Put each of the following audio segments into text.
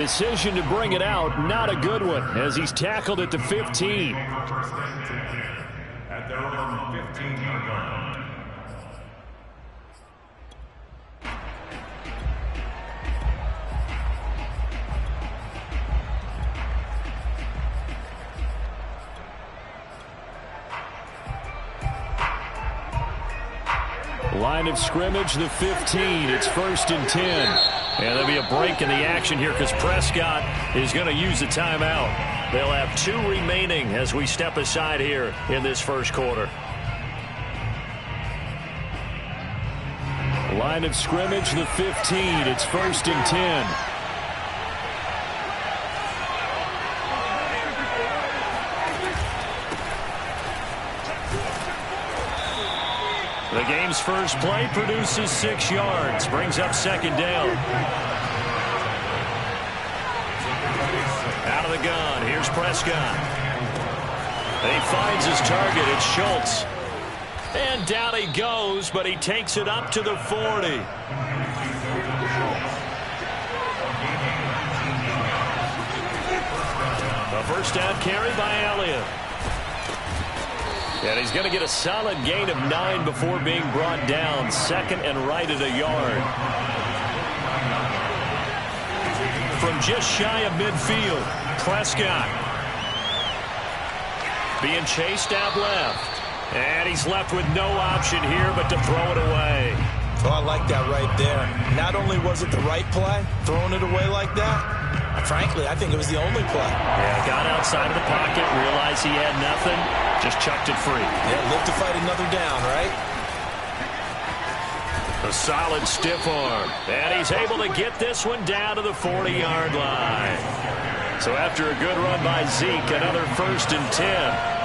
Decision to bring it out, not a good one, as he's tackled at the 15. At their own 15-yard line. Line of scrimmage, the 15. It's 1st and 10. And there'll be a break in the action here because Prescott is going to use a timeout. They'll have 2 remaining as we step aside here in this first quarter. Line of scrimmage, the 15. It's 1st and 10. The game's first play produces 6 yards, brings up 2nd down. Out of the gun, here's Prescott. And he finds his target, it's Schultz. And down he goes, but he takes it up to the 40. A first down carry by Elliott. And he's going to get a solid gain of 9 before being brought down. 2nd and right at a yard. From just shy of midfield, Prescott. Being chased out left. And he's left with no option here but to throw it away. Oh, I like that right there. Not only was it the right play, throwing it away like that, frankly, I think it was the only play. Yeah, got outside of the pocket, realized he had nothing, just chucked it free. Yeah, live to fight another down, right? A solid stiff arm. And he's able to get this one down to the 40-yard line. So after a good run by Zeke, another 1st and 10.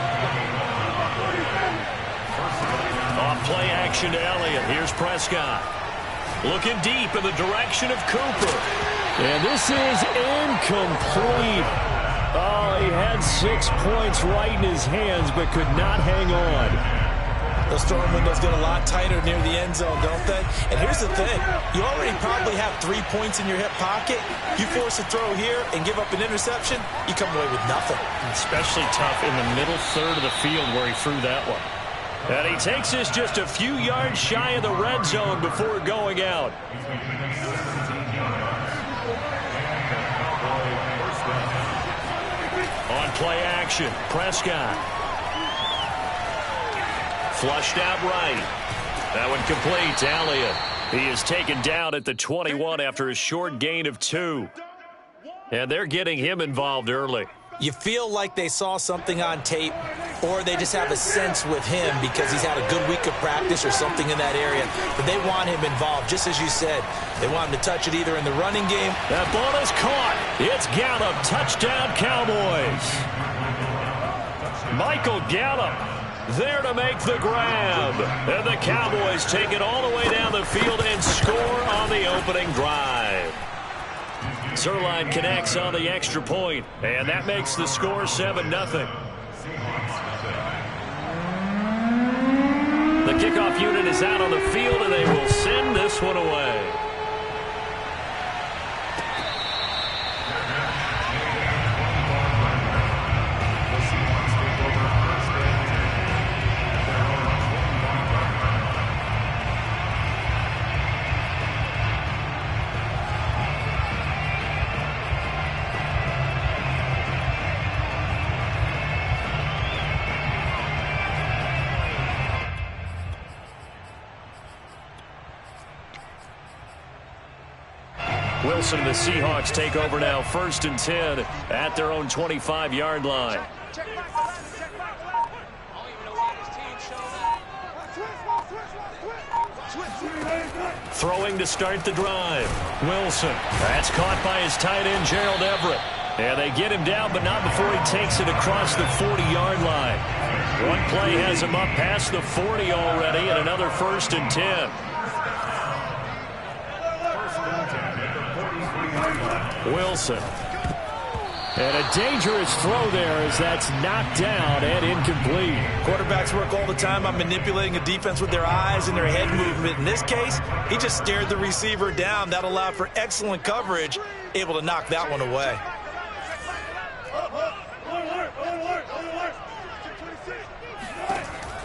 Off play action to Elliott. Here's Prescott. Looking deep in the direction of Cooper. And this is incomplete. Oh, he had 6 points right in his hands, but could not hang on. Those throwing windows get a lot tighter near the end zone, don't they? And here's the thing. You already probably have 3 points in your hip pocket. You force a throw here and give up an interception, you come away with nothing. Especially tough in the middle third of the field where he threw that one. And he takes this just a few yards shy of the red zone before going out. On play action, Prescott. Flushed out right. That one complete to Elliott. He is taken down at the 21 after a short gain of 2. And they're getting him involved early. You feel like they saw something on tape, or they just have a sense with him because he's had a good week of practice or something in that area. But they want him involved, just as you said. They want him to touch it either in the running game. That ball is caught. It's Gallup. Touchdown, Cowboys. Michael Gallup there to make the grab. And the Cowboys take it all the way down the field and score on the opening drive. Zerline connects on the extra point, and that makes the score 7-0. The kickoff unit is out on the field, and they will send this one away. Wilson and the Seahawks take over now, 1st and 10 at their own 25-yard line. Throwing to start the drive. Wilson. That's caught by his tight end, Gerald Everett. And they get him down, but not before he takes it across the 40-yard line. One play has him up past the 40 already, and another 1st and 10. Wilson. And a dangerous throw there as that's knocked down and incomplete. Quarterbacks work all the time on manipulating a defense with their eyes and their head movement. In this case, he just stared the receiver down. That allowed for excellent coverage, able to knock that one away.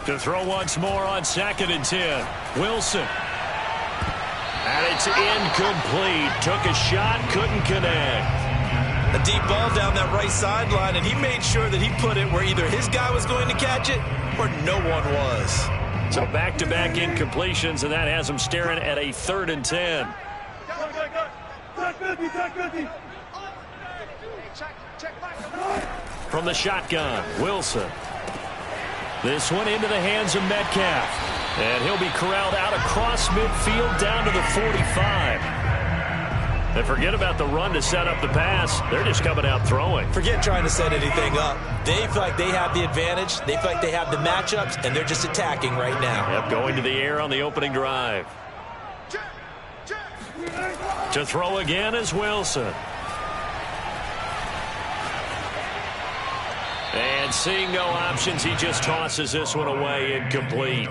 To throw once more on 2nd and 10. Wilson. And it's incomplete. Took a shot, couldn't connect. A deep ball down that right sideline, and he made sure that he put it where either his guy was going to catch it or no one was. So back-to-back incompletions, and that has him staring at a 3rd and 10. From the shotgun, Wilson. This one into the hands of Metcalf. And he'll be corralled out across midfield down to the 45. And forget about the run to set up the pass. They're just coming out throwing. Forget trying to set anything up. They feel like they have the advantage. They feel like they have the matchups, and they're just attacking right now. Yep, going to the air on the opening drive. To throw again is Wilson. And seeing no options, he just tosses this one away, incomplete.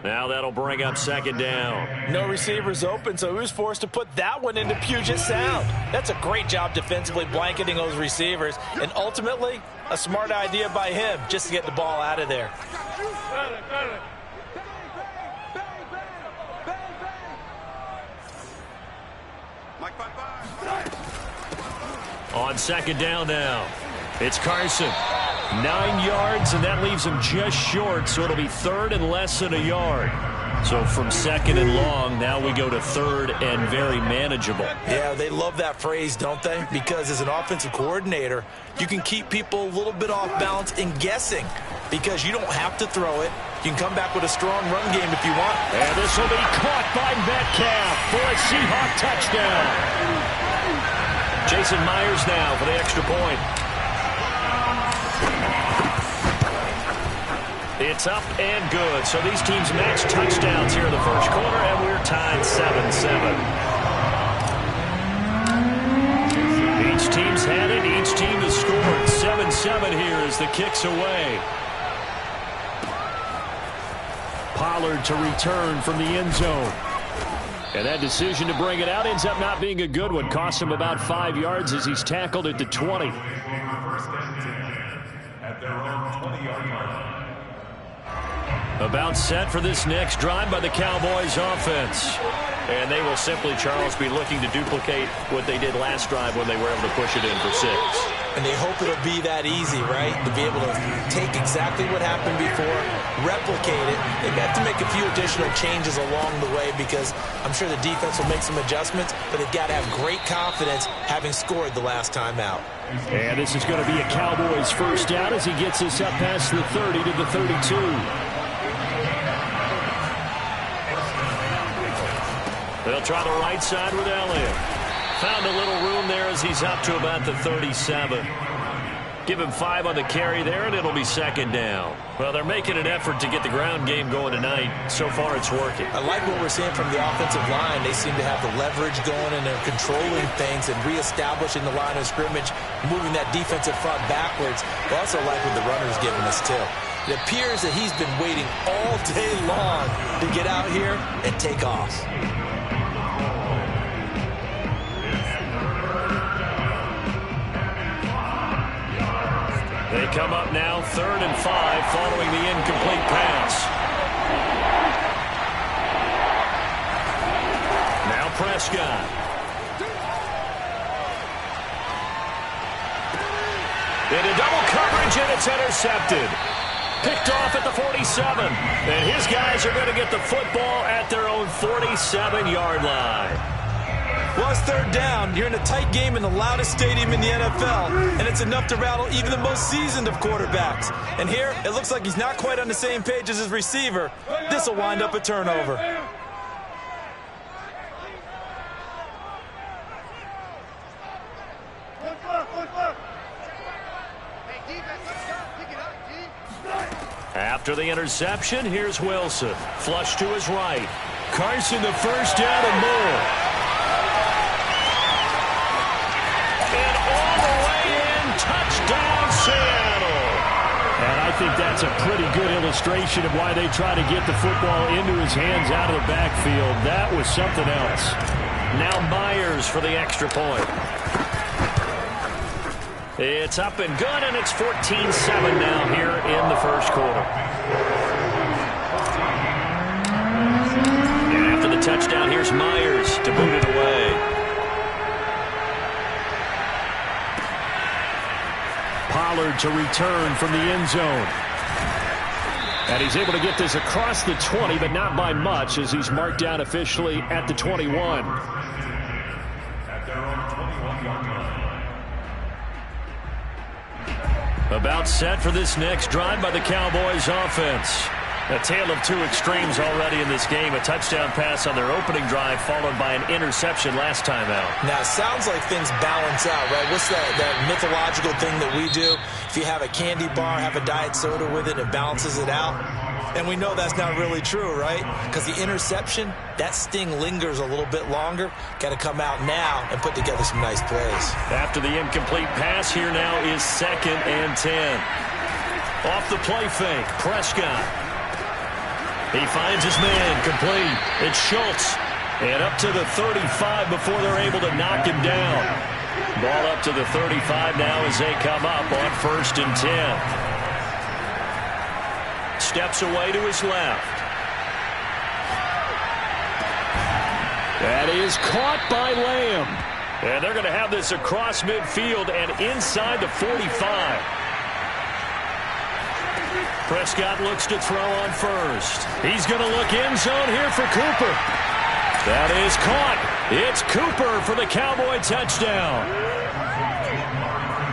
Now that'll bring up 2nd down. No receivers open, so he was forced to put that one into Puget Sound. That's a great job defensively blanketing those receivers, and ultimately a smart idea by him just to get the ball out of there. On 2nd down now, it's Carson. 9 yards, and that leaves him just short, so it'll be 3rd and less than a yard. So from 2nd and long, now we go to 3rd and very manageable. Yeah, they love that phrase, don't they? Because as an offensive coordinator, you can keep people a little bit off balance and guessing because you don't have to throw it. You can come back with a strong run game if you want. And this will be caught by Metcalf for a Seahawk touchdown. Jason Myers now for the extra point. It's up and good. So these teams match touchdowns here in the first quarter, and we're tied 7-7. Each team's had it. Each team has scored. 7-7 here as the kick's away. Pollard to return from the end zone. And that decision to bring it out ends up not being a good one. Cost him about 5 yards as he's tackled at the 20. At their own 20-yard line. About set for this next drive by the Cowboys offense. And they will simply, Charles, be looking to duplicate what they did last drive when they were able to push it in for 6. And they hope it'll be that easy, right? To be able to take exactly what happened before, replicate it. They have to make a few additional changes along the way because I'm sure the defense will make some adjustments, but they've got to have great confidence having scored the last time out. And this is going to be a Cowboys first down as he gets us up past the 30 to the 32. They'll try the right side with Elliott. Found a little room there as he's up to about the 37. Give him 5 on the carry there, and it'll be 2nd down. Well, they're making an effort to get the ground game going tonight. So far, it's working. I like what we're seeing from the offensive line. They seem to have the leverage going, and they're controlling things and reestablishing the line of scrimmage, moving that defensive front backwards. I also like what the runner's giving us, too. It appears that he's been waiting all day long to get out here and take off. They come up now 3rd and 5 following the incomplete pass. Now Prescott. Into double coverage, and it's intercepted. Picked off at the 47. And his guys are going to get the football at their own 47-yard line. Well, it's 3rd down. You're in a tight game in the loudest stadium in the NFL, and it's enough to rattle even the most seasoned of quarterbacks. And here, it looks like he's not quite on the same page as his receiver. This will wind up a turnover. After the interception, here's Wilson. Flush to his right. Carson the first down and more. And all the way in, touchdown Seattle. And I think that's a pretty good illustration of why they try to get the football into his hands out of the backfield. That was something else. Now Myers for the extra point. It's up and good, and it's 14-7 now here in the first quarter. And after the touchdown, here's Myers to boot it away. Pollard to return from the end zone. And he's able to get this across the 20, but not by much, as he's marked down officially at the 21. About set for this next drive by the Cowboys offense. A tale of two extremes already in this game. A touchdown pass on their opening drive, followed by an interception last time out. Now, it sounds like things balance out, right? What's that mythological thing that we do? If you have a candy bar, have a diet soda with it, it balances it out. And we know that's not really true, right? Because the interception, that sting lingers a little bit longer. Got to come out now and put together some nice plays. After the incomplete pass, here now is 2nd and 10. Off the play fake, Prescott. He finds his man, complete. It's Schultz. And up to the 35 before they're able to knock him down. Ball up to the 35 now as they come up on 1st and 10. Steps away to his left. That is caught by Lamb. And they're going to have this across midfield and inside the 45. Prescott looks to throw on first. He's going to look end zone here for Cooper. That is caught. It's Cooper for the Cowboy touchdown.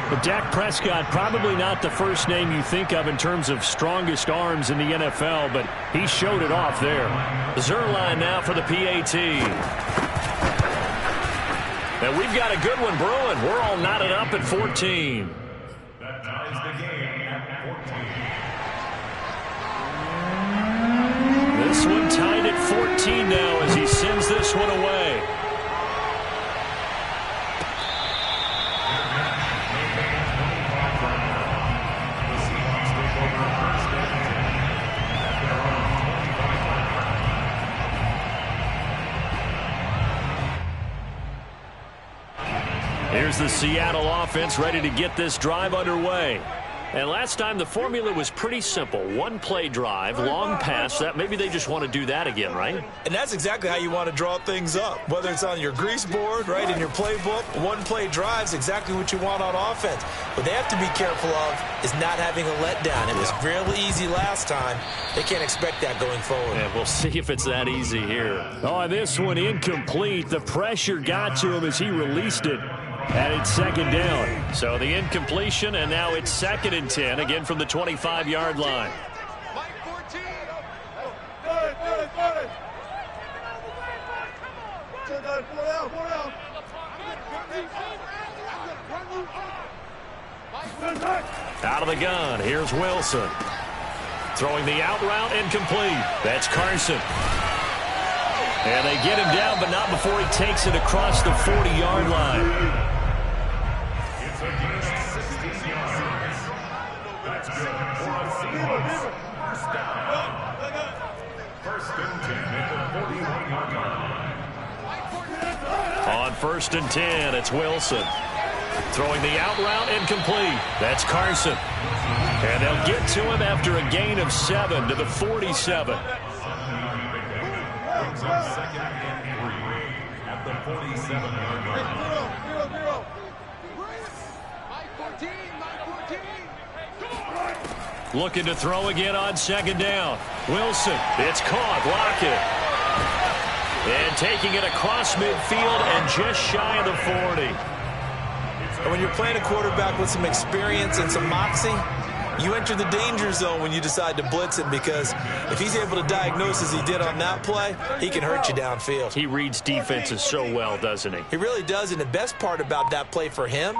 But Dak Prescott, probably not the first name you think of in terms of strongest arms in the NFL, but he showed it off there. Zerline now for the PAT. And we've got a good one brewing. We're all knotted up at 14. That ties the game at 14. This one tied at 14 now as he sends this one away. Here's the Seattle offense ready to get this drive underway. And last time the formula was pretty simple. One play drive, long pass. That maybe they just want to do that again, right? And that's exactly how you want to draw things up. Whether it's on your grease board, right, in your playbook, one play drive is exactly what you want on offense. What they have to be careful of is not having a letdown. It was really easy last time. They can't expect that going forward. Yeah, we'll see if it's that easy here. Oh, this one incomplete. The pressure got to him as he released it. And it's 2nd down. So the incompletion, and now it's 2nd and 10, again from the 25-yard line. Out of the gun, here's Wilson. Throwing the out route, incomplete. That's Carson. And they get him down, but not before he takes it across the 40-yard line. It's a gain of 16 yards. That's good for a Seahawks first down. 1st and 10 at the 41-yard line. On 1st and 10, it's Wilson. Throwing the out route, incomplete. That's Carson. And they'll get to him after a gain of 7 to the 47. Brings up 2nd and 3 at the 47-yard line. Looking to throw again on 2nd down. Wilson, it's caught. Lockett. And taking it across midfield and just shy of the 40. And when you're playing a quarterback with some experience and some moxie, you enter the danger zone when you decide to blitz him, because if he's able to diagnose as he did on that play, he can hurt you downfield. He reads defenses so well, doesn't he? He really does, and the best part about that play for him,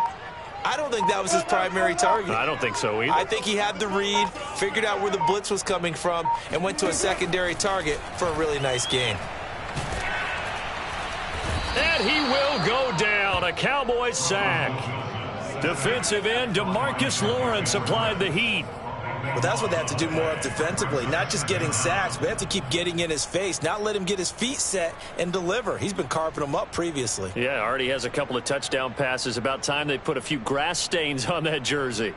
I don't think that was his primary target. I don't think so either. I think he had the read, figured out where the blitz was coming from, and went to a secondary target for a really nice gain. And he will go down. A Cowboys sack. Defensive end DeMarcus Lawrence applied the heat. Well, that's what they have to do more of defensively, not just getting sacks. We have to keep getting in his face, not let him get his feet set and deliver. He's been carving them up previously. Yeah, already has a couple of touchdown passes. About time they put a few grass stains on that jersey.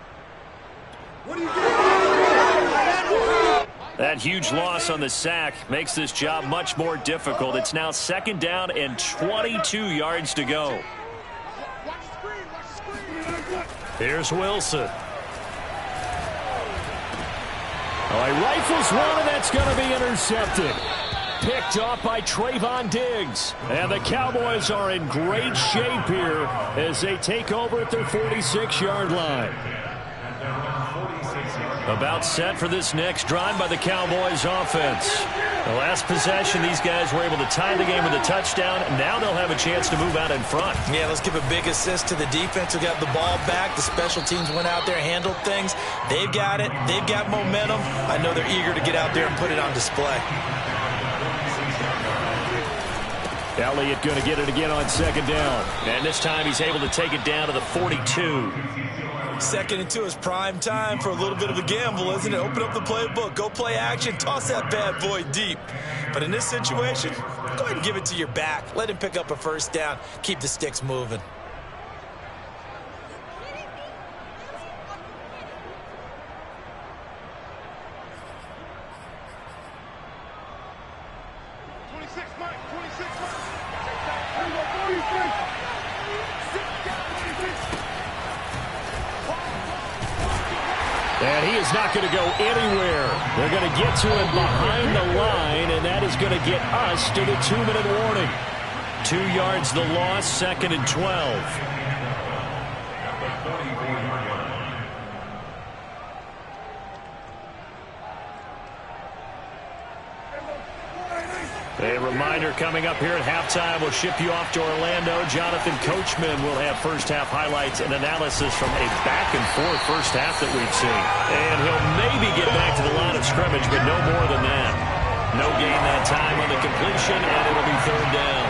That huge loss on the sack makes this job much more difficult. It's now 2nd down and 22 yards to go. Here's Wilson. Oh, he rifles one, and that's going to be intercepted. Picked off by Trayvon Diggs. And the Cowboys are in great shape here as they take over at their 46-yard line. About set for this next drive by the Cowboys offense. The last possession, these guys were able to tie the game with a touchdown. Now they'll have a chance to move out in front. Yeah, let's give a big assist to the defense who got the ball back. The special teams went out there, handled things. They've got it. They've got momentum. I know they're eager to get out there and put it on display. Elliott going to get it again on 2nd down. And this time he's able to take it down to the 42. 2nd and 2 is prime time for a little bit of a gamble, isn't it? Open up the playbook, go play action, toss that bad boy deep. But in this situation, go ahead and give it to your back. Let him pick up a 1st down. Keep the sticks moving. And he is not going to go anywhere. They're going to get to him behind the line, and that is going to get us to the 2-minute warning. 2 yards the loss, 2nd and 12. A reminder coming up here at halftime. We'll ship you off to Orlando. Jonathan Coachman will have first-half highlights and analysis from a back-and-forth first half that we've seen. And he'll maybe get back to the line of scrimmage, but no more than that. No gain that time on the completion, and it'll be 3rd down.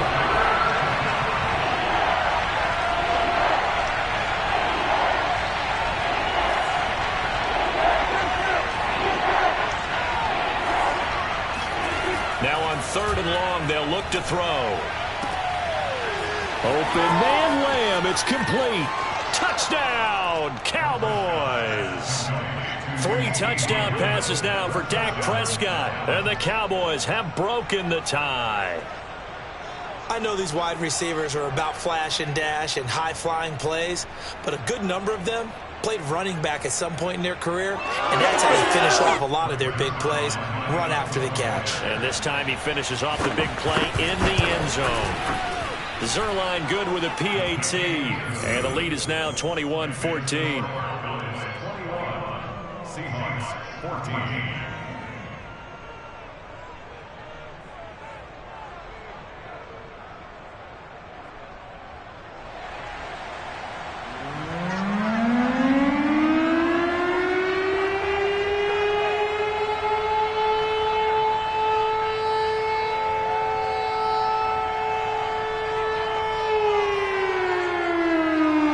Now on 3rd and long, they'll look to throw. Open man, Lamb. It's complete. Touchdown, Cowboys. 3 touchdown passes now for Dak Prescott. And the Cowboys have broken the tie. I know these wide receivers are about flash and dash and high-flying plays, but a good number of them played running back at some point in their career, and that's how they finish off a lot of their big plays, run after the catch. And this time he finishes off the big play in the end zone. Zerline good with a PAT, and the lead is now 21-14. Seahawks 14.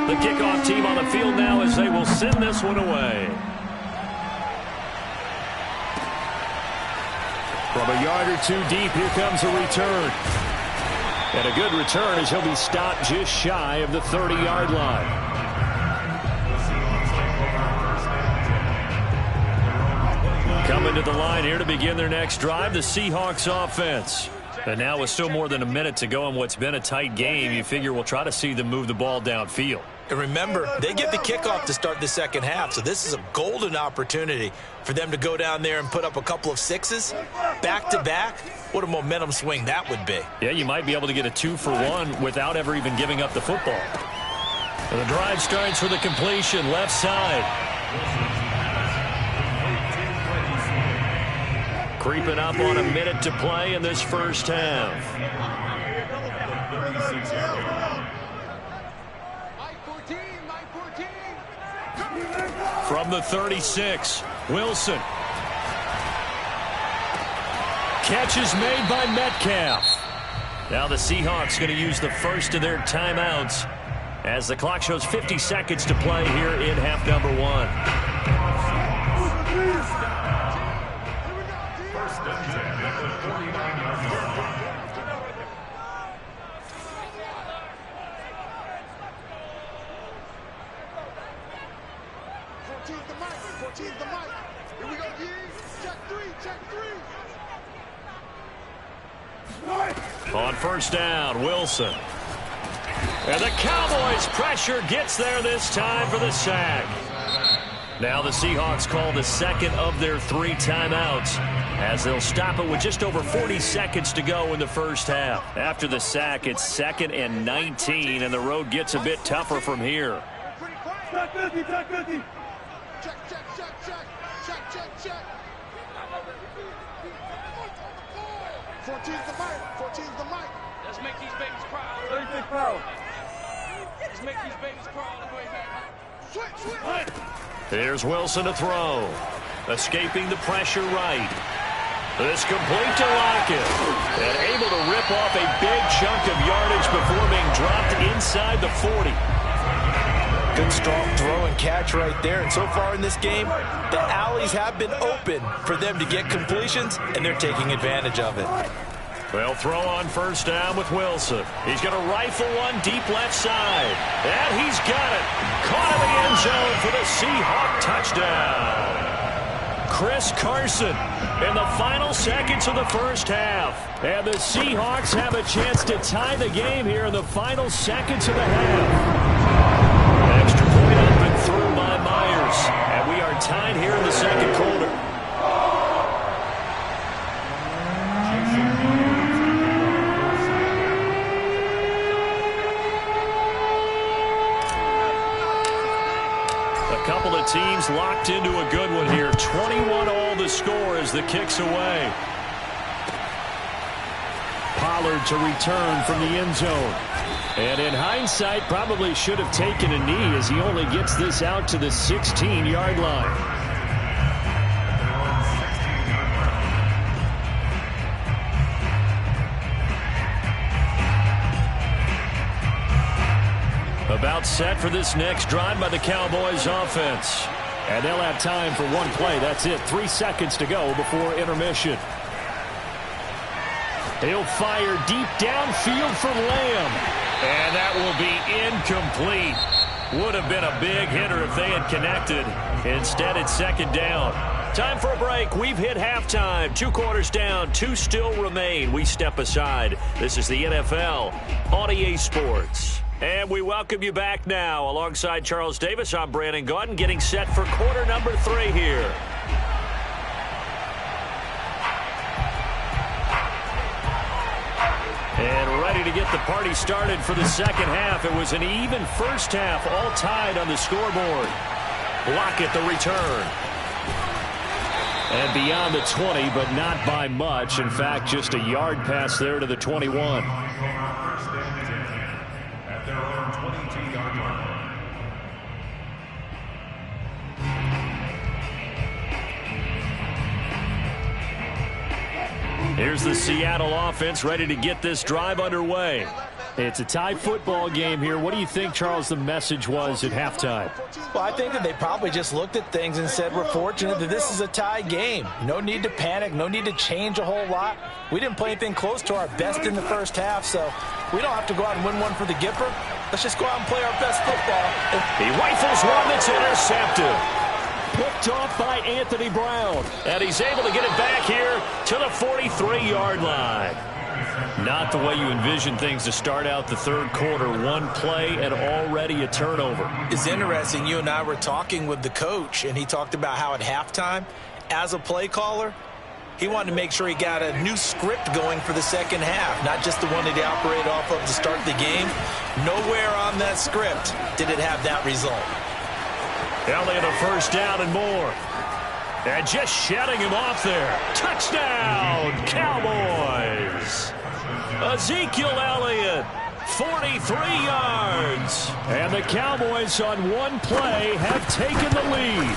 The kickoff team on the field now as they will send this one away. From a yard or 2 deep, here comes a return. And a good return as he'll be stopped just shy of the 30-yard line. Coming to the line here to begin their next drive, the Seahawks offense. And now with still more than a minute to go in what's been a tight game, you figure we'll try to see them move the ball downfield. And remember, they get the kickoff to start the 2nd half, so this is a golden opportunity for them to go down there and put up a couple of 6s back-to-back. What a momentum swing that would be. Yeah, you might be able to get a 2-for-1 without ever even giving up the football. And the drive starts with a completion, left side. Creeping up on a minute to play in this first half. From the 36, Wilson. Catch is made by Metcalf. Now the Seahawks going to use the first of their timeouts as the clock shows 50 seconds to play here in half number 1. 14's the mic. 14's the mic. Here we go, G. Check three. Check three. On first down, Wilson. And the Cowboys' pressure gets there this time for the sack. Now the Seahawks call the second of their 3 timeouts as they'll stop it with just over 40 seconds to go in the first half. After the sack, it's 2nd and 19, and the road gets a bit tougher from here. Check 50, check 50. Check, check, check, check. Check, check, check. 14's the mic. 14's the mic. Let's make these babies cry. 36 pounds. Let's make these babies cry all the way back. Switch, switch. Here's Wilson to throw. Escaping the pressure right. This complete to Lockett. And able to rip off a big chunk of yardage before being dropped inside the 40. Good strong throw and catch right there. And so far in this game, the alleys have been open for them to get completions, and they're taking advantage of it. They'll throw on first down with Wilson. He's going to rifle one deep left side. And he's got it. Caught in the end zone for the Seahawk touchdown. Chris Carson in the final seconds of the first half. And the Seahawks have a chance to tie the game here in the final seconds of the half. Extra point up and through by Myers. And we are tied here in the second quarter. A couple of teams locked into a good one here. 21-all the score as the kick's away. Pollard to return from the end zone. And in hindsight, probably should have taken a knee as he only gets this out to the 16-yard line. About set for this next drive by the Cowboys offense. And they'll have time for one play. That's it. 3 seconds to go before intermission. He'll fire deep downfield for Lamb. And that will be incomplete. Would have been a big hitter if they had connected. Instead, it's second down. Time for a break. We've hit halftime. 2 quarters down. 2 still remain. We step aside. This is the NFL on EA Sports. And we welcome you back now. Alongside Charles Davis, I'm Brandon Gaudin, getting set for quarter number 3 here. And ready to get the party started for the second half. It was an even first half, all tied on the scoreboard. Lockett the return. And beyond the 20, but not by much. In fact, just a yard pass there to the 21. At their own 22-yard line. Here's the Seattle offense ready to get this drive underway. It's a tie football game here. What do you think, Charles, the message was at halftime? Well, I think that they probably just looked at things and said, we're fortunate that this is a tie game. No need to panic. No need to change a whole lot. We didn't play anything close to our best in the first half, so we don't have to go out and win one for the Gipper. Let's just go out and play our best football. He rifles one that's intercepted. Picked off by Anthony Brown. And he's able to get it back here to the 43-yard line. Not the way you envision things to start out the third quarter. One play and already a turnover. It's interesting. You and I were talking with the coach, and he talked about how at halftime, as a play caller, he wanted to make sure he got a new script going for the second half, not just the one that he operated off of to start the game. Nowhere on that script did it have that result. Elliott a first down and more. And just shutting him off there. Touchdown, Cowboys. Ezekiel Elliott, 43 yards. And the Cowboys on one play have taken the lead.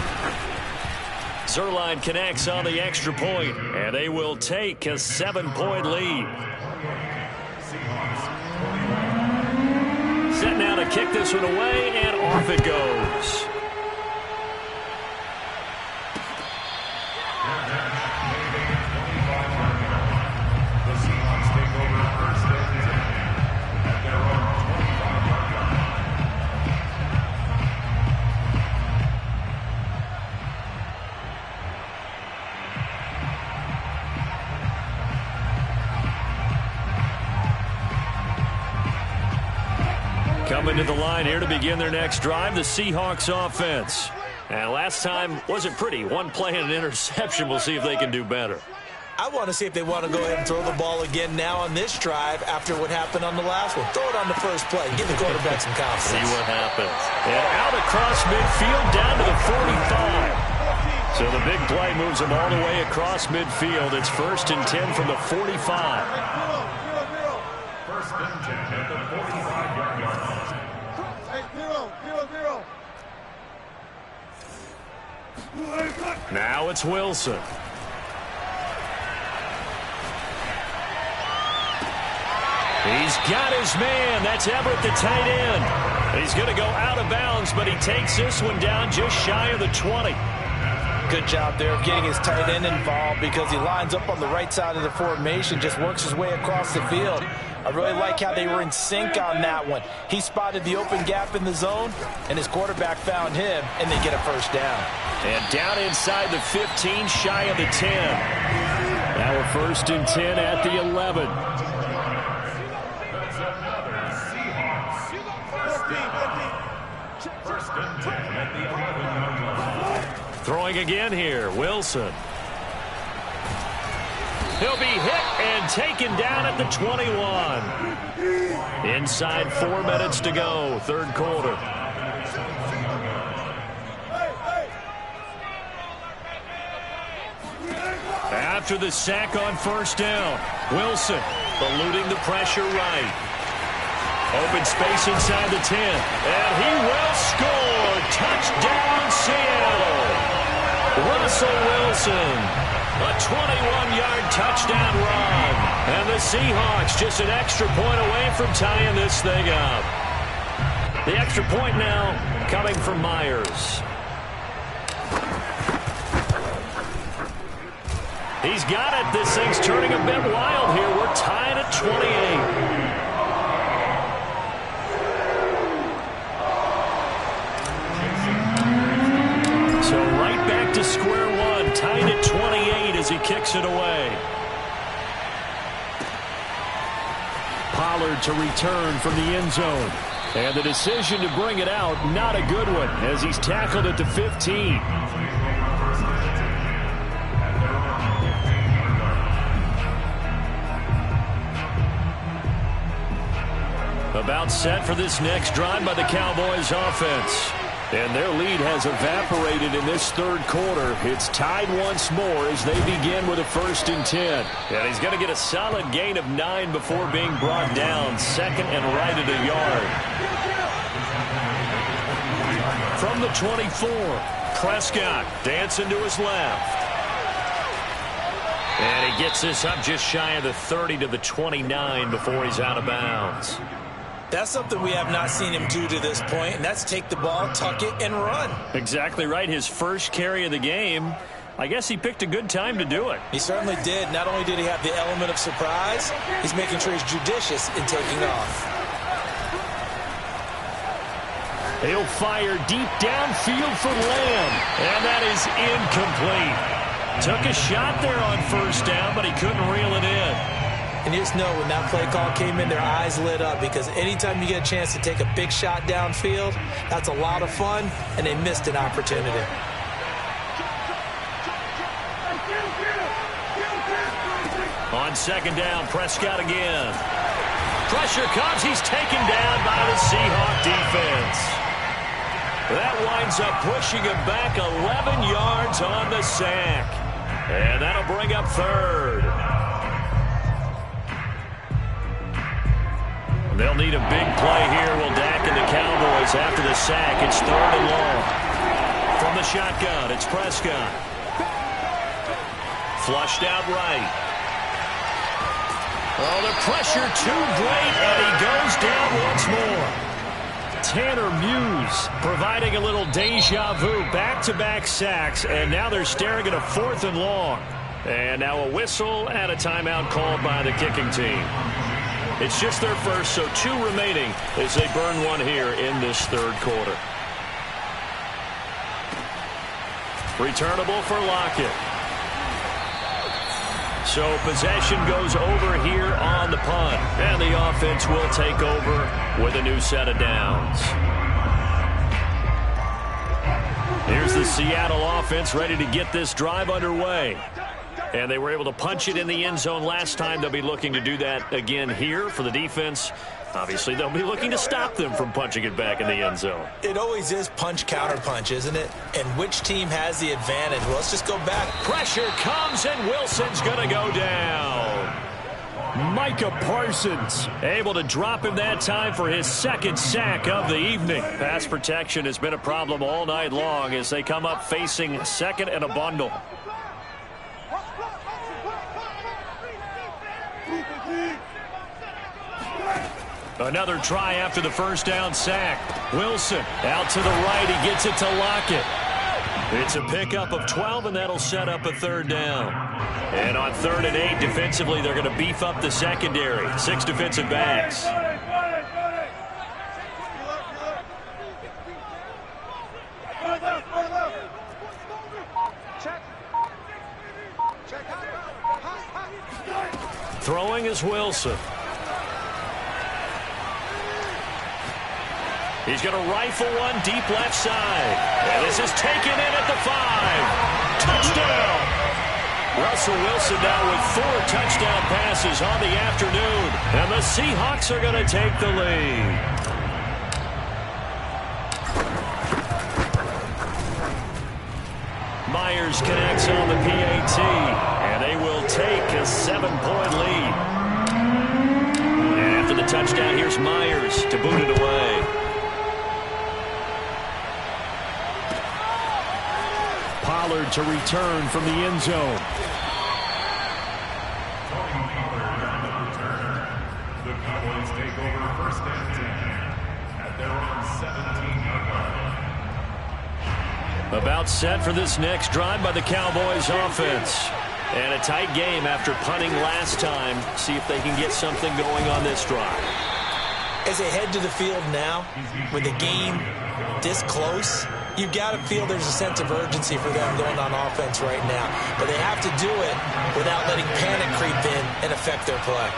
Zerline connects on the extra point, and they will take a 7-point lead. Set now to kick this one away, and off it goes. coming to the line here to begin their next drive, the Seahawks offense. And last time wasn't pretty. One play and an interception. We'll see if they can do better. I want to see if they want to go ahead and throw the ball again now on this drive after what happened on the last one. Throw it on the first play. Give the quarterback some confidence. See what happens. And out across midfield down to the 45. So the big play moves them all the way across midfield. It's 1st and 10 from the 45. 1st and 10 at the 45-yard line. Now it's Wilson. He's got his man. That's Everett, the tight end. He's going to go out of bounds, but he takes this one down just shy of the 20. Good job there of getting his tight end involved because he lines up on the right side of the formation, just works his way across the field. I really like how they were in sync on that one. He spotted the open gap in the zone, and his quarterback found him, and they get a first down. And down inside the 15, shy of the 10. Now we're 1st and 10 at the 11. That's another Seahawks. 1st and 10 at the 11-yard line. Throwing again here, Wilson. He'll be hit and taken down at the 21. Inside 4 minutes to go, 3rd quarter. After the sack on 1st down, Wilson eluding the pressure right. Open space inside the 10, and he will score. Touchdown, Seattle. Russell Wilson, a 21-yard touchdown run. And the Seahawks just an extra point away from tying this thing up. The extra point now coming from Myers. He's got it. This thing's turning a bit wild here. We're tied at 28. So right back to square one, tied at 28 as he kicks it away. Pollard to return from the end zone. And the decision to bring it out, not a good one, as he's tackled at the 15. About set for this next drive by the Cowboys offense. And their lead has evaporated in this 3rd quarter. It's tied once more as they begin with a 1st and 10. And he's going to get a solid gain of 9 before being brought down. 2nd and right at a yard. From the 24, Prescott dancing to his left. And he gets this up just shy of the 30 to the 29 before he's out of bounds. That's something we have not seen him do to this point, and that's take the ball, tuck it, and run. Exactly right. His first carry of the game. I guess he picked a good time to do it. He certainly did. Not only did he have the element of surprise, he's making sure he's judicious in taking off. He'll fire deep downfield for Lamb, and that is incomplete. Took a shot there on 1st down, but he couldn't reel it in. And you just know when that play call came in, their eyes lit up because anytime you get a chance to take a big shot downfield, that's a lot of fun, and they missed an opportunity. On 2nd down, Prescott again. Pressure comes. He's taken down by the Seahawk defense. That winds up pushing him back 11 yards on the sack. And that'll bring up 3rd. They'll need a big play here. Will Dak and the Cowboys after the sack. It's 3rd and long. From the shotgun, it's Prescott. Flushed out right. Oh, the pressure too great, and he goes down once more. Tanner Muse providing a little deja vu. Back-to-back sacks, and now they're staring at a 4th and long. And now a whistle and a timeout called by the kicking team. It's just their first, so 2 remaining as they burn one here in this 3rd quarter. Returnable for Lockett. So possession goes over here on the punt. And the offense will take over with a new set of downs. Here's the Seattle offense ready to get this drive underway. And they were able to punch it in the end zone last time. They'll be looking to do that again here for the defense. Obviously, they'll be looking to stop them from punching it back in the end zone. It always is punch, counter punch, isn't it? And which team has the advantage? Well, let's just go back. Pressure comes, and Wilson's going to go down. Micah Parsons able to drop him that time for his second sack of the evening. Pass protection has been a problem all night long as they come up facing second and a bundle. Another try after the first down sack. Wilson out to the right. He gets it to Lockett. It's a pickup of 12, and that'll set up a third down. And on 3rd and 8, defensively, they're going to beef up the secondary. 6 defensive backs. Throwing is Wilson. He's going to rifle one deep left side. And this is taken in at the 5. Touchdown! Russell Wilson now with 4 touchdown passes on the afternoon. And the Seahawks are going to take the lead. Myers connects on the PAT. And they will take a 7-point lead. And after the touchdown, here's Myers to boot it away. Pollard to return from the end zone. The Cowboys take over 1st and 10 at their own 17-yard line. About set for this next drive by the Cowboys offense. And a tight game after punting last time. See if they can get something going on this drive. As they head to the field now, with the game this close, you've got to feel there's a sense of urgency for them going on offense right now. But they have to do it without letting panic creep in and affect their play.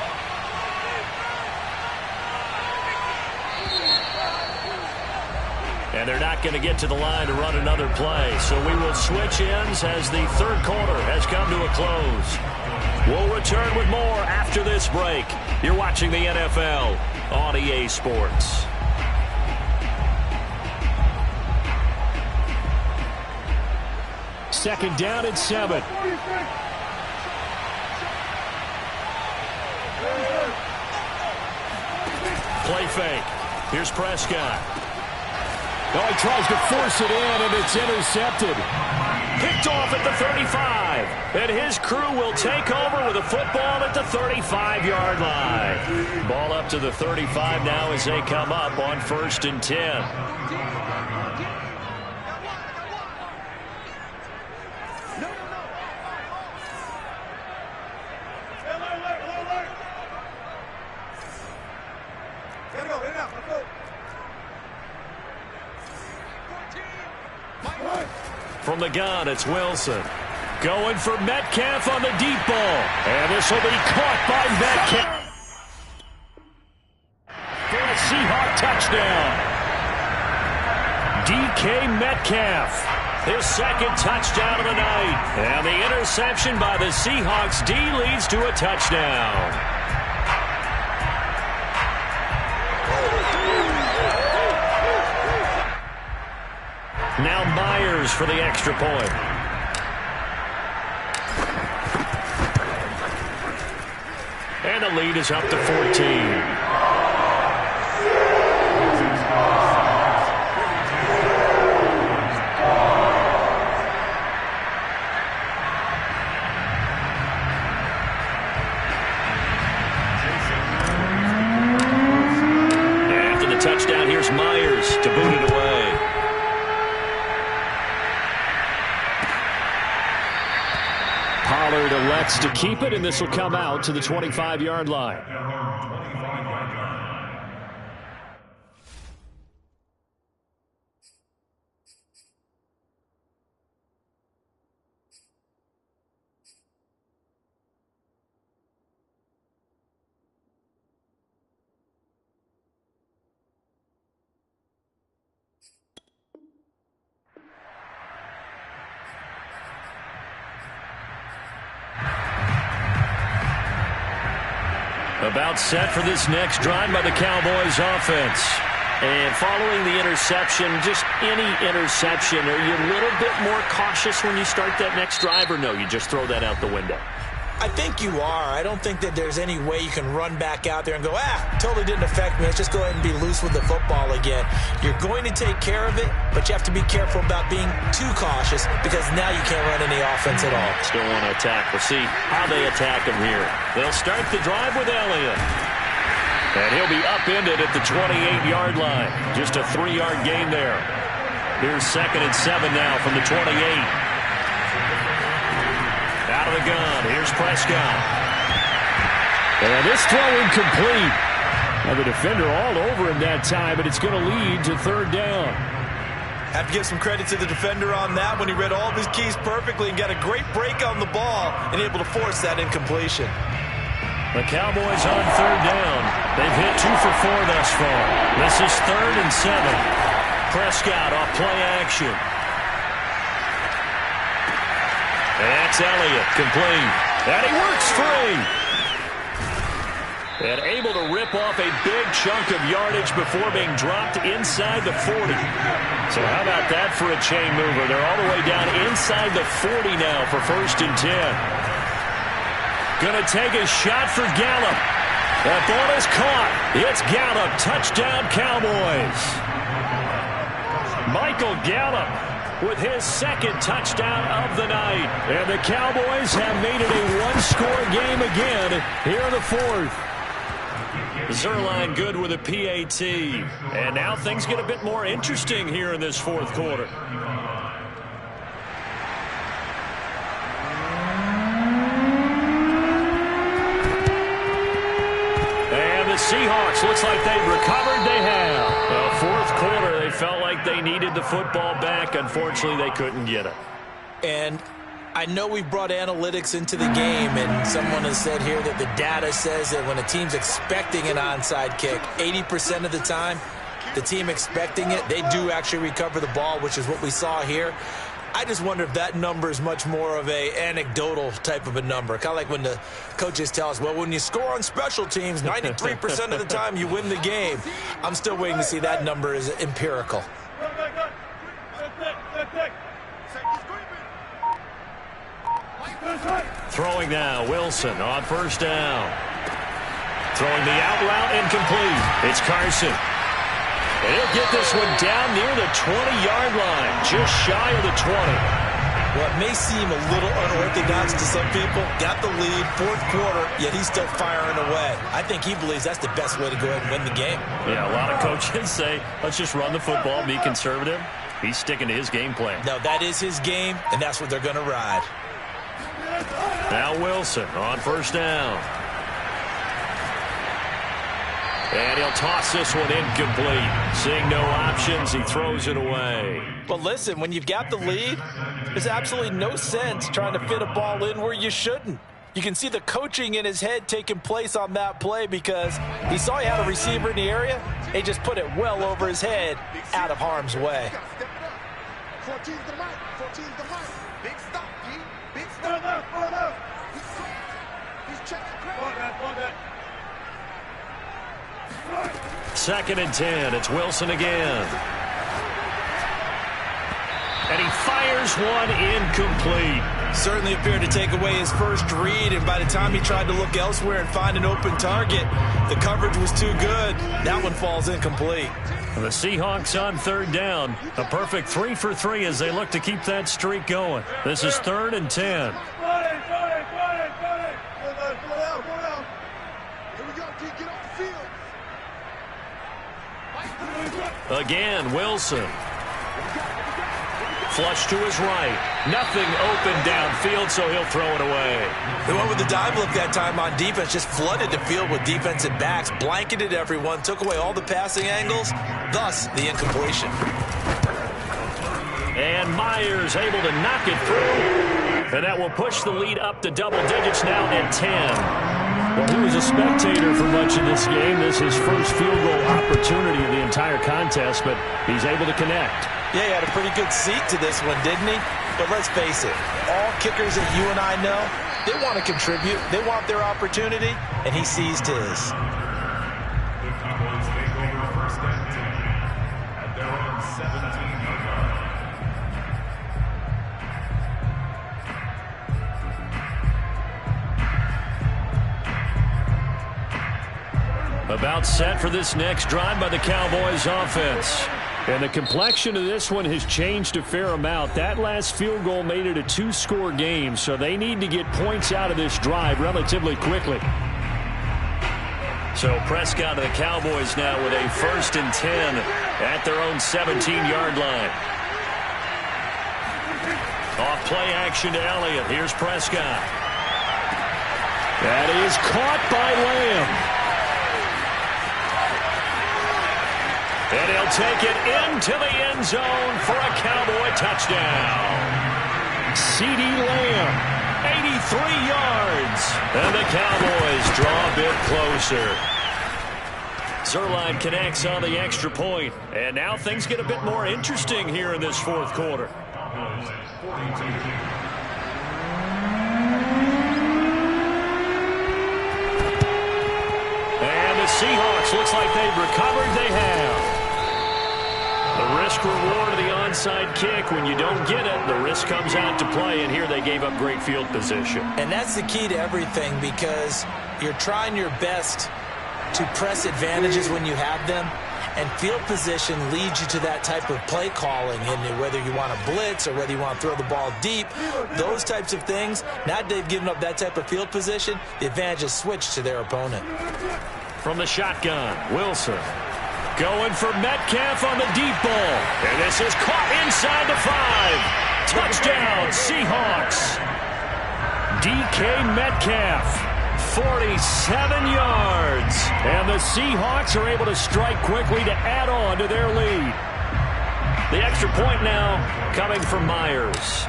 And they're not going to get to the line to run another play. So we will switch ends as the 3rd quarter has come to a close. We'll return with more after this break. You're watching the NFL on EA Sports. Second down and 7. Play fake. Here's Prescott. Oh, he tries to force it in, and it's intercepted. Picked off at the 35. And his crew will take over with a football at the 35-yard line. Ball up to the 35 now as they come up on 1st and 10. From the gun, it's Wilson. Going for Metcalf on the deep ball. And this will be caught by Metcalf. For a Seahawk touchdown. DK Metcalf. His 2nd touchdown of the night. And the interception by the Seahawks D leads to a touchdown. Now Myers for the extra point. And the lead is up to 14. After the touchdown, here's Myers to boot it away. Pollard elects to keep it, and this will come out to the 25-yard line. About set for this next drive by the Cowboys offense. And following the interception, just any interception, are you a little bit more cautious when you start that next drive, or no, you just throw that out the window? I think you are. I don't think that there's any way you can run back out there and go, totally didn't affect me. Let's just go ahead and be loose with the football again. You're going to take care of it, but you have to be careful about being too cautious because now you can't run any offense at all. Still want to attack. We'll see how they attack him here. They'll start the drive with Elliott. And he'll be upended at the 28-yard line. Just a 3-yard gain there. Here's 2nd and 7 now from the 28. Out of the gun. Here's Prescott. And this throw incomplete. Now the defender all over him that time, but it's going to lead to 3rd down. Have to give some credit to the defender on that when he read all of his keys perfectly and got a great break on the ball and able to force that incompletion. The Cowboys on 3rd down. They've hit 2 for 4 thus far. This is 3rd and 7. Prescott off play action. That's Elliott, complete. And he works free. And able to rip off a big chunk of yardage before being dropped inside the 40. So how about that for a chain mover? They're all the way down inside the 40 now for 1st and 10. Going to take a shot for Gallup. That ball is caught. It's Gallup. Touchdown, Cowboys. Michael Gallup with his 2nd touchdown of the night. And the Cowboys have made it a 1-score game again here in the 4th. Zerline good with a PAT. And now things get a bit more interesting here in this 4th quarter. And the Seahawks, looks like they've recovered. They have. Well, 4th quarter, they felt like they needed the football back. Unfortunately, they couldn't get it. And I know we brought analytics into the game, and someone has said here that the data says that when a team's expecting an onside kick, 80% of the time, the team expecting it, they do actually recover the ball, which is what we saw here. I just wonder if that number is much more of a anecdotal type of a number. Kind of like when the coaches tell us, well, when you score on special teams, 93% of the time you win the game. I'm still waiting to see that number is empirical. Throwing now, Wilson on 1st down. Throwing the out route incomplete. It's Carson. And he'll get this one down near the 20-yard line, just shy of the 20. Well, it may seem a little unorthodox to some people. Got the lead, 4th quarter, yet he's still firing away. I think he believes that's the best way to go ahead and win the game. Yeah, a lot of coaches say, let's just run the football, be conservative. He's sticking to his game plan. No, that is his game, and that's what they're going to ride. Now Wilson on 1st down. And he'll toss this one incomplete. Seeing no options, he throws it away. But listen, when you've got the lead, there's absolutely no sense trying to fit a ball in where you shouldn't. You can see the coaching in his head taking place on that play because he saw he had a receiver in the area. He just put it well over his head, out of harm's way. 14 to the right, 14 to the right. Big stop, G. Big stop. He's checking. 2nd and 10. It's Wilson again. And he fires one incomplete. Certainly appeared to take away his first read, and by the time he tried to look elsewhere and find an open target, the coverage was too good. That one falls incomplete. The Seahawks on 3rd down. A perfect 3 for 3 as they look to keep that streak going. This is 3rd and 10. Again, Wilson. Flush to his right. Nothing open downfield, so he'll throw it away. They went with the dive look that time on defense, just flooded the field with defensive backs, blanketed everyone, took away all the passing angles, thus the incompletion. And Myers able to knock it through. And that will push the lead up to double digits now at 10. Well, he was a spectator for much of this game. This is his first field goal opportunity of the entire contest, but he's able to connect. Yeah, he had a pretty good seat to this one, didn't he? But let's face it, all kickers that you and I know, They want to contribute. They want their opportunity, and he seized his. The Cowboys take over first and 10 at their own 17-yard line. About set for this next drive by the Cowboys offense. And the complexion of this one has changed a fair amount. That last field goal made it a two-score game, so they need to get points out of this drive relatively quickly. So Prescott and the Cowboys now with a 1st and 10 at their own 17-yard line. Off play action to Elliott. Here's Prescott. That is caught by Lamb. And he'll take it into the end zone for a Cowboy touchdown. C.D. Lamb, 83 yards. And the Cowboys draw a bit closer. Zuerlein connects on the extra point. And now things get a bit more interesting here in this fourth quarter. And the Seahawks looks like they've recovered. They have. The risk-reward of the onside kick. When you don't get it, the risk comes out to play, and here they gave up great field position. And that's the key to everything, because you're trying your best to press advantages when you have them, and field position leads you to that type of play calling, and whether you want to blitz or whether you want to throw the ball deep, those types of things. Now that they've given up that type of field position, the advantage is switched to their opponent. From the shotgun, Wilson. Going for Metcalf on the deep ball. And this is caught inside the 5. Touchdown, Seahawks. DK Metcalf, 47 yards. And the Seahawks are able to strike quickly to add on to their lead. The extra point now coming from Myers.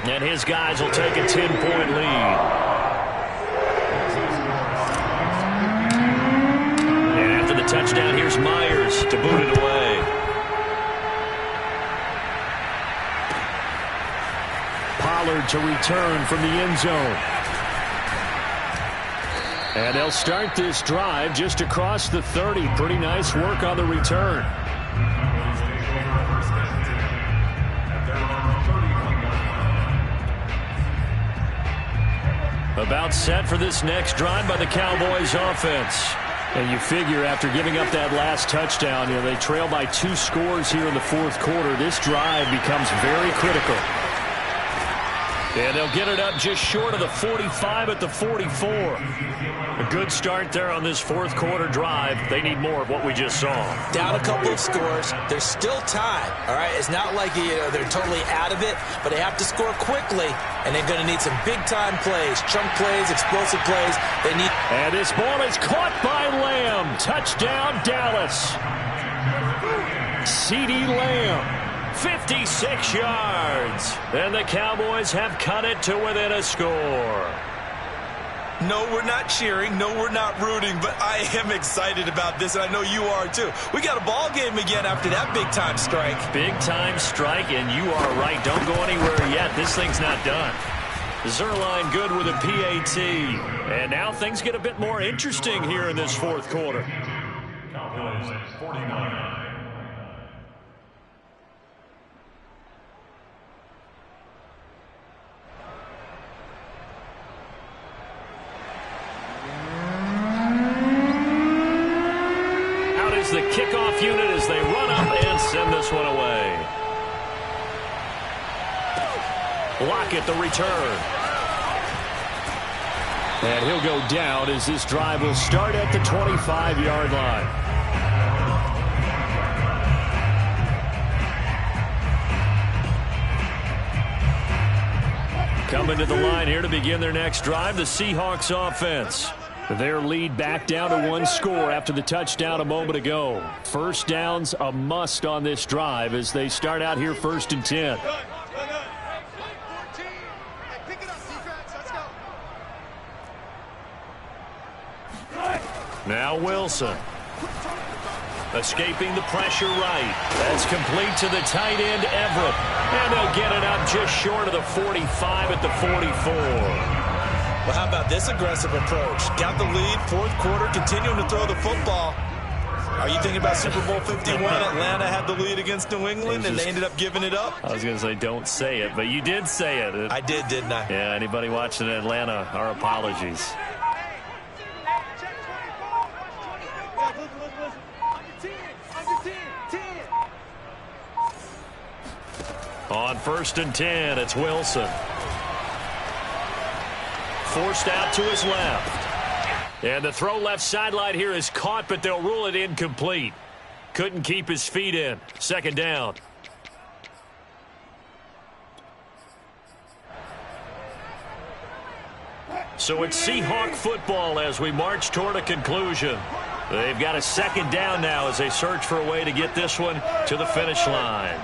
And his guys will take a 10-point lead. Touchdown, here's Myers to boot it away. Pollard to return from the end zone. And they'll start this drive just across the 30. Pretty nice work on the return. About set for this next drive by the Cowboys offense. And you figure after giving up that last touchdown, they trail by 2 scores here in the fourth quarter. This drive becomes very critical. And they'll get it up just short of the 45 at the 44. A good start there on this fourth quarter drive. They need more of what we just saw. Down a couple of scores. There's still time. All right, it's not like they're totally out of it, but they have to score quickly, and they're going to need some big-time plays, chunk plays, explosive plays. They need. And this ball is caught by Lamb. Touchdown, Dallas. C.D. Lamb. 56 yards. And the Cowboys have cut it to within a score. No, we're not cheering. No, we're not rooting. But I am excited about this, and I know you are too. We got a ball game again after that big-time strike. Big-time strike, and you are right. Don't go anywhere yet. This thing's not done. Zuerlein good with a PAT. And now things get a bit more interesting here in this fourth quarter. Cowboys 49. The kickoff unit as they run up and send this one away. Lockett the return. And he'll go down as this drive will start at the 25-yard line. Coming to the line here to begin their next drive, the Seahawks offense. Their lead back down to 1 score after the touchdown a moment ago. First down's a must on this drive as they start out here 1st and 10. Now Wilson. Escaping the pressure right. That's complete to the tight end, Everett. And they'll get it up just short of the 45 at the 44. Well, how about this aggressive approach? Got the lead, fourth quarter, continuing to throw the football. Are you thinking about Super Bowl 51? Atlanta had the lead against New England, and they ended up giving it up? I was going to say don't say it, but you did say it. I did, didn't I? Yeah, anybody watching Atlanta, our apologies. On 1st and 10, it's Wilson. Forced out to his left. And the throw left sideline here is caught, but they'll rule it incomplete. Couldn't keep his feet in. 2nd down. So it's Seahawk football as we march toward a conclusion. They've got a 2nd down now as they search for a way to get this one to the finish line.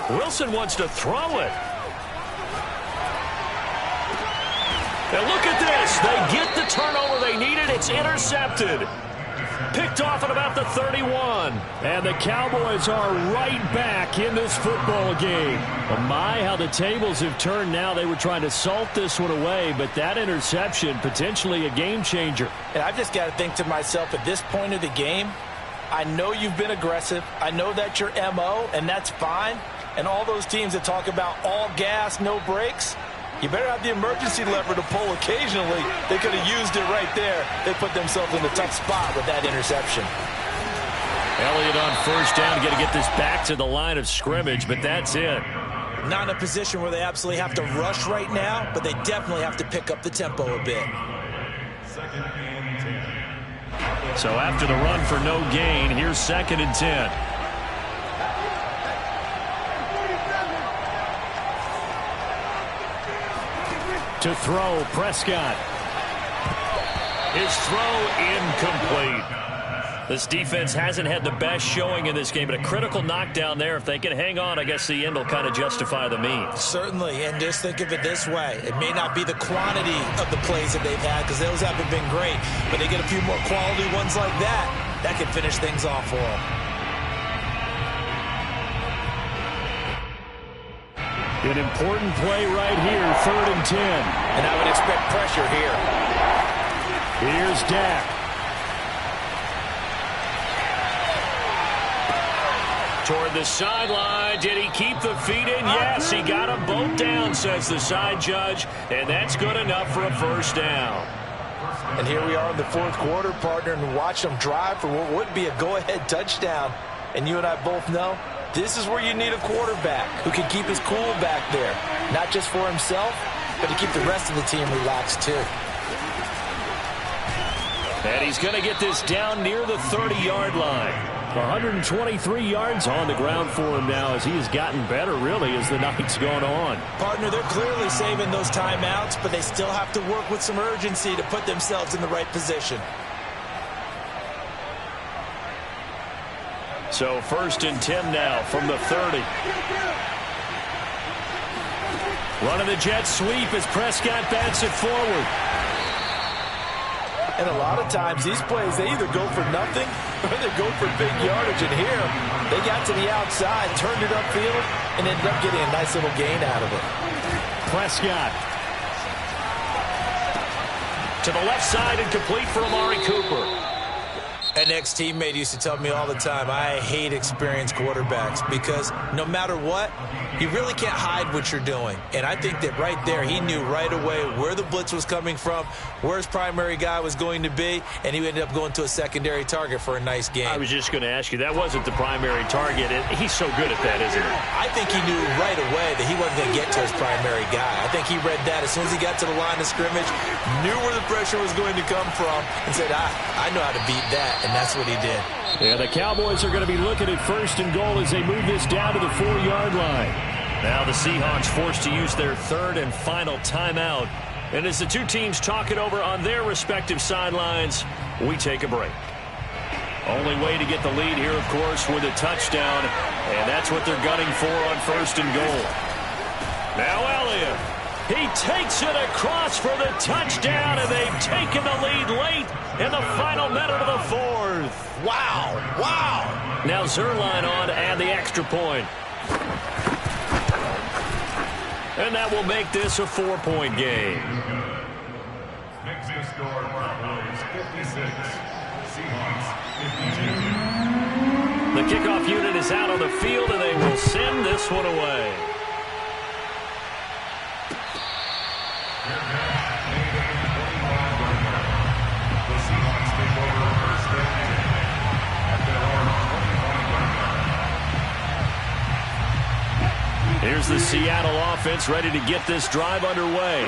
Wilson wants to throw it. And look at this. They get the turnover they needed. It's intercepted. Picked off at about the 31. And the Cowboys are right back in this football game. Oh my, how the tables have turned now. They were trying to salt this one away, but that interception, potentially a game changer. And I've just got to think to myself, at this point of the game, I know you've been aggressive. I know that's your MO, and that's fine. And all those teams that talk about all gas, no brakes, you better have the emergency lever to pull occasionally. They could have used it right there. They put themselves in a tough spot with that interception. Elliott on 1st down, got to get this back to the line of scrimmage, but that's it. Not in a position where they absolutely have to rush right now, but they definitely have to pick up the tempo a bit. 2nd and 10. So after the run for no gain, here's 2nd and 10. To throw, Prescott. His throw incomplete. This defense hasn't had the best showing in this game, but a critical knockdown there. If they can hang on, I guess the end will kind of justify the means. Certainly, and just think of it this way. It may not be the quantity of the plays that they've had, because those haven't been great, but they get a few more quality ones like that. That can finish things off for them. An important play right here, 3rd and 10. And I would expect pressure here. Here's Dak. Toward the sideline. Did he keep the feet in? Yes, he got them both down, says the side judge. And that's good enough for a 1st down. And here we are in the 4th quarter, partner, and watch them drive for what would be a go-ahead touchdown. And you and I both know this is where you need a quarterback who can keep his cool back there. Not just for himself, but to keep the rest of the team relaxed too. And he's going to get this down near the 30-yard line. 123 yards on the ground for him now as he has gotten better, really, as the night's gone on. Partner, they're clearly saving those timeouts, but they still have to work with some urgency to put themselves in the right position. So 1st and 10 now from the 30. Running the jet sweep as Prescott bats it forward. And a lot of times these plays, they either go for nothing or they go for big yardage. And here, they got to the outside, turned it upfield, and ended up getting a nice little gain out of it. Prescott. To the left side and complete for Amari Cooper. An ex-teammate used to tell me all the time, I hate experienced quarterbacks because no matter what, you really can't hide what you're doing. And I think that right there, he knew right away where the blitz was coming from, where his primary guy was going to be, and he ended up going to a secondary target for a nice game. I was just going to ask you, that wasn't the primary target. He's so good at that, isn't he? I think he knew right away that he wasn't going to get to his primary guy. I think he read that as soon as he got to the line of scrimmage, knew where the pressure was going to come from, and said, I know how to beat that. And that's what he did. Yeah, the Cowboys are going to be looking at 1st and goal as they move this down to the 4-yard line. Now the Seahawks forced to use their 3rd and final timeout. And as the two teams talk it over on their respective sidelines, we take a break. Only way to get the lead here, of course, with a touchdown. And that's what they're gunning for on 1st and goal. Now Elliott. He takes it across for the touchdown, and they've taken the lead late in the final minute of the 4th. Wow. Wow. Now Zerline on and the extra point. And that will make this a 4-point game. Makes the score Cowboys 56. Seahawks 52. The kickoff unit is out on the field, and they will send this one away. Here's the Seattle offense ready to get this drive underway.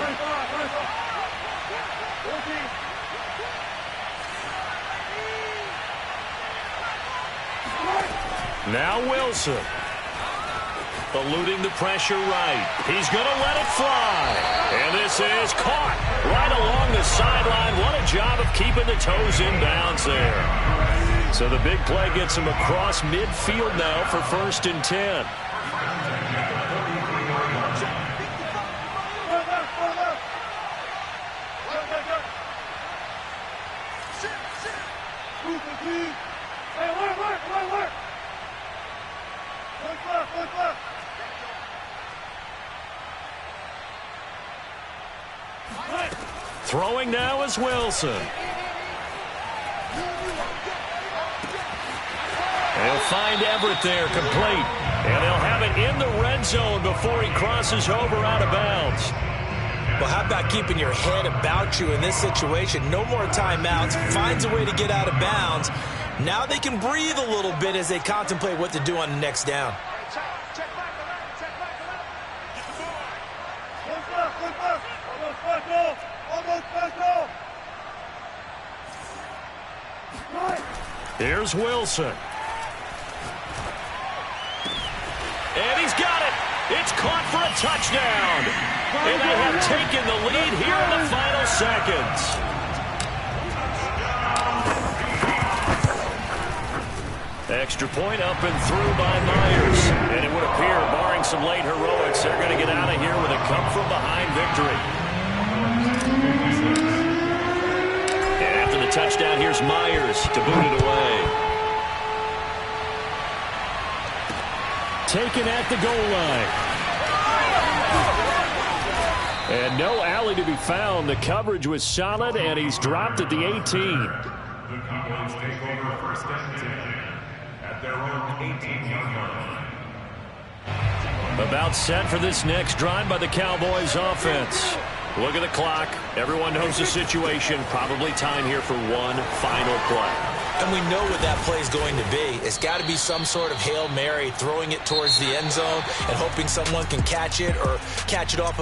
Now Wilson. Eluding the pressure right. He's going to let it fly. And this is caught right along the sideline. What a job of keeping the toes in bounds there. So the big play gets him across midfield now for 1st and 10. Throwing now is Wilson. They'll find Everett there, complete. And they'll have it in the red zone before he crosses over out of bounds. Well, how about keeping your head about you in this situation? No more timeouts. Finds a way to get out of bounds. Now they can breathe a little bit as they contemplate what to do on the next down. Here's Wilson. And he's got it. It's caught for a touchdown. And they have taken the lead here in the final seconds. Extra point up and through by Myers. And it would appear, barring some late heroics, they're going to get out of here with a come-from-behind victory. And after the touchdown, here's Myers to boot it away. Taken at the goal line. And no alley to be found. The coverage was solid, and he's dropped at the 18. The Cowboys take over 1st and 10 at their own 18-yard line. About set for this next drive by the Cowboys offense. Look at the clock. Everyone knows the situation. Probably time here for one final play. And we know what that play is going to be. It's got to be some sort of Hail Mary, throwing it towards the end zone and hoping someone can catch it or catch it off